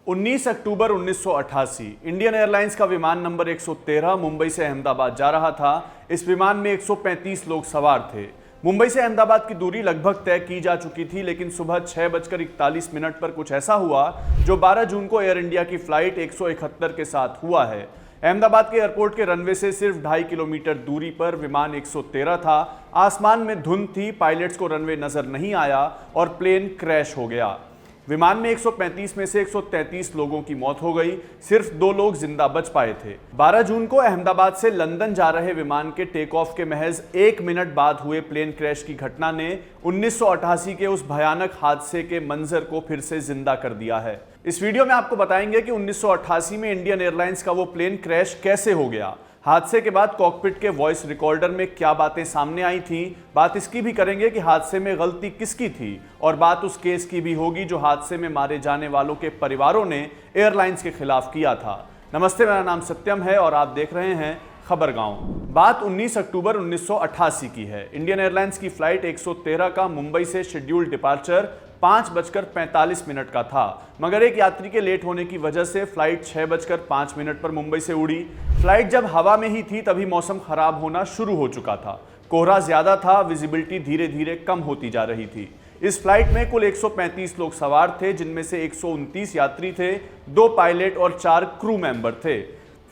19 अक्टूबर 1988 Indian airlines का विमान number 113 Mumbai से अहमदाबाद जा रहा था। इस विमान में 135 लोग सवार थे। मुंबई से अहमदाबाद की दूरी लगभग तय की जा चुकी थी, लेकिन सुबह 6:41 पर कुछ ऐसा हुआ जो 12 जून को एयर इंडिया की फ्लाइट 171 के साथ हुआ है। अहमदाबाद के एयरपोर्ट के रनवे से सिर्फ 2.5 किलोमीटर दूरी पर विमान 113 था। आसमान में धुंध थी, पायलट्स को रनवे नजर नहीं आया और प्लेन क्रैश हो गया। विमान में 135 में से 133 लोगों की मौत हो गई, सिर्फ 2 लोग जिंदा बच पाए थे। 12 जून को अहमदाबाद से लंदन जा रहे विमान के टेक ऑफ के महज 1 मिनट बाद हुए प्लेन क्रैश की घटना ने 1988 के उस भयानक हादसे के मंजर को फिर से जिंदा कर दिया है। इस वीडियो में आपको बताएंगे कि 1988 में इंडियन एयरलाइंस का वो प्लेन क्रैश कैसे हो गया, हादसे के बाद कॉकपिट के वॉइस रिकॉर्डर में क्या बातें सामने आई थी, बात इसकी भी करेंगे कि हादसे में गलती किसकी थी, और बात उस केस की भी होगी जो हादसे में मारे जाने वालों के परिवारों ने एयरलाइंस के खिलाफ किया था। नमस्ते, मेरा नाम सत्यम है और आप देख रहे हैं खबरगांव। बात 19 अक्टूबर 1988 की है। इंडियन एयरलाइंस की फ्लाइट 113 का मुंबई से शेड्यूल्ड डिपार्चर 5:45 का था, मगर एक यात्री के लेट होने की वजह से फ्लाइट 6:05 पर मुंबई से उड़ी। फ्लाइट जब हवा में ही थी तभी मौसम खराब होना शुरू हो चुका था। कोहरा ज्यादा था, विजिबिलिटी धीरे धीरे कम होती जा रही थी। इस फ्लाइट में कुल 135 लोग सवार थे, जिनमें से 129 यात्री थे, 2 पायलट और 4 क्रू मेंबर थे।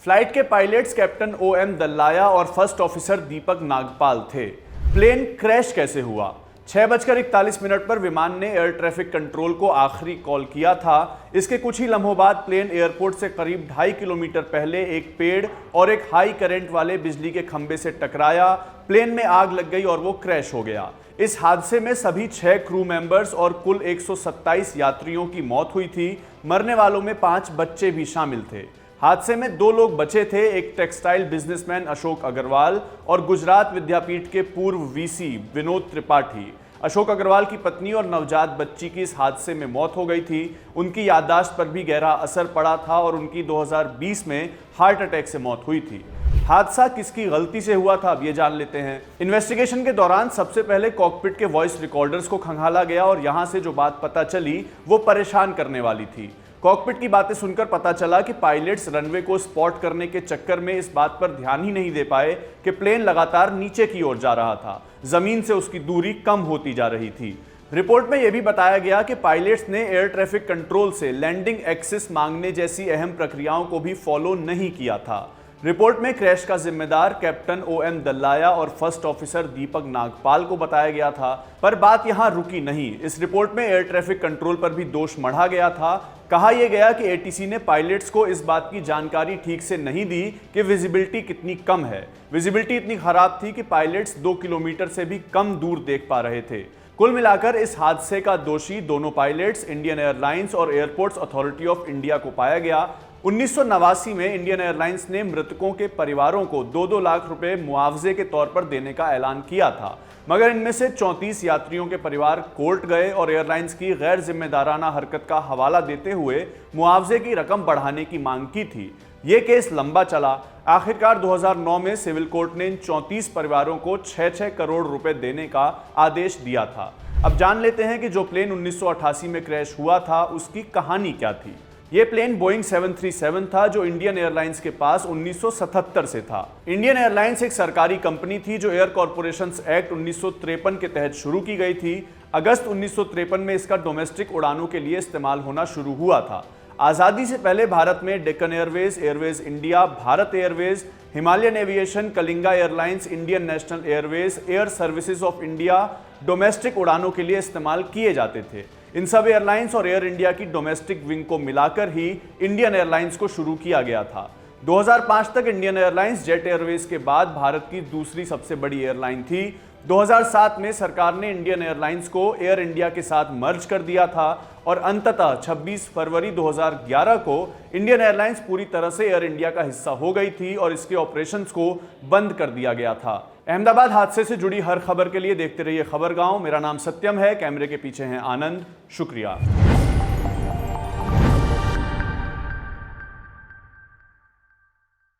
फ्लाइट के पायलट्स कैप्टन OM दल्लाया और फर्स्ट ऑफिसर दीपक नागपाल थे। प्लेन क्रैश कैसे हुआ? 6:41 पर विमान ने एयर ट्रैफिक कंट्रोल को आखिरी कॉल किया था। इसके कुछ ही लम्हों बाद प्लेन एयरपोर्ट से करीब 2.5 किलोमीटर पहले एक पेड़ और एक हाई करंट वाले बिजली के खंभे से टकराया। प्लेन में आग लग गई और वो क्रैश हो गया। इस हादसे में सभी 6 क्रू मेंबर्स और कुल 127 यात्रियों की मौत हुई थी। मरने वालों में 5 बच्चे भी शामिल थे। हादसे में 2 लोग बचे थे, एक टेक्सटाइल बिजनेसमैन अशोक अग्रवाल और गुजरात विद्यापीठ के पूर्व VC विनोद त्रिपाठी। अशोक अग्रवाल की पत्नी और नवजात बच्ची की इस हादसे में मौत हो गई थी। उनकी याददाश्त पर भी गहरा असर पड़ा था और उनकी 2020 में हार्ट अटैक से मौत हुई थी। हादसा किसकी गलती से हुआ था, अब ये जान लेते हैं। इन्वेस्टिगेशन के दौरान सबसे पहले कॉकपिट के वॉइस रिकॉर्डर्स को खंगाला गया और यहां से जो बात पता चली वो परेशान करने वाली थी। कॉकपिट की बातें सुनकर पता चला कि पायलट्स रनवे को स्पॉट करने के चक्कर में इस बात पर ध्यान ही नहीं दे पाए कि प्लेन लगातार नीचे की ओर जा रहा था, जमीन से उसकी दूरी कम होती जा रही थी। रिपोर्ट में यह भी बताया गया कि पायलट्स ने एयर ट्रैफिक कंट्रोल से लैंडिंग एक्सेस मांगने जैसी अहम प्रक्रियाओं को भी फॉलो नहीं किया था। रिपोर्ट में क्रैश का जिम्मेदार कैप्टन OM दल्लाया और फर्स्ट ऑफिसर दीपक नागपाल को बताया गया था, पर बात यहां रुकी नहीं। इस रिपोर्ट में एयर ट्रैफिक कंट्रोल पर भी दोष मढ़ा गया था। कहा यह गया कि ATC ने पायलट्स को इस बात की जानकारी ठीक से नहीं दी कि विजिबिलिटी कितनी कम है। विजिबिलिटी इतनी खराब थी कि पायलट्स 2 किलोमीटर से भी कम दूर देख पा रहे थे। कुल मिलाकर इस हादसे का दोषी दोनों पायलट्स, इंडियन एयरलाइंस और एयरपोर्ट्स अथॉरिटी ऑफ इंडिया को पाया गया। 1989 में इंडियन एयरलाइंस ने मृतकों के परिवारों को 2-2 लाख रुपए मुआवजे के तौर पर देने का ऐलान किया था, मगर इनमें से 34 यात्रियों के परिवार कोर्ट गए और एयरलाइंस की गैर जिम्मेदाराना हरकत का हवाला देते हुए मुआवजे की रकम बढ़ाने की मांग की थी। ये केस लंबा चला। आखिरकार 2009 में सिविल कोर्ट ने इन 34 परिवारों को 6-6 करोड़ रुपए देने का आदेश दिया था। अब जान लेते हैं कि जो प्लेन 1988 में क्रैश हुआ था उसकी कहानी क्या थी। ये प्लेन बोइंग 737 था जो इंडियन एयरलाइंस के पास 1977 से था। इंडियन एयरलाइंस एक सरकारी कंपनी थी जो एयर कॉर्पोरेशंस एक्ट 1953 के तहत शुरू की गई थी। अगस्त 1953 में इसका डोमेस्टिक उड़ानों के लिए इस्तेमाल होना शुरू हुआ था। आज़ादी से पहले भारत में Deccan Airways, Airways India, Bharat Airways, Himalayan aviation, Kalinga airlines, Indian national Airways, air services of India domestic उड़ानों के लिए इस्तेमाल किए जाते थे। इन सब एयरलाइंस और एयर इंडिया की डोमेस्टिक विंग को मिलाकर ही इंडियन एयरलाइंस को शुरू किया गया था। 2005 तक इंडियन एयरलाइंस जेट एयरवेज के बाद भारत की दूसरी सबसे बड़ी एयरलाइन थी। 2007 में सरकार ने इंडियन एयरलाइंस को एयर इंडिया के साथ मर्ज कर दिया था और अंततः 26 फरवरी 2011 को इंडियन एयरलाइंस पूरी तरह से एयर इंडिया का हिस्सा हो गई थी और इसके ऑपरेशंस को बंद कर दिया गया था। अहमदाबाद हादसे से जुड़ी हर खबर के लिए देखते रहिए खबरगांव। मेरा नाम सत्यम है, कैमरे के पीछे हैं आनंद। शुक्रिया।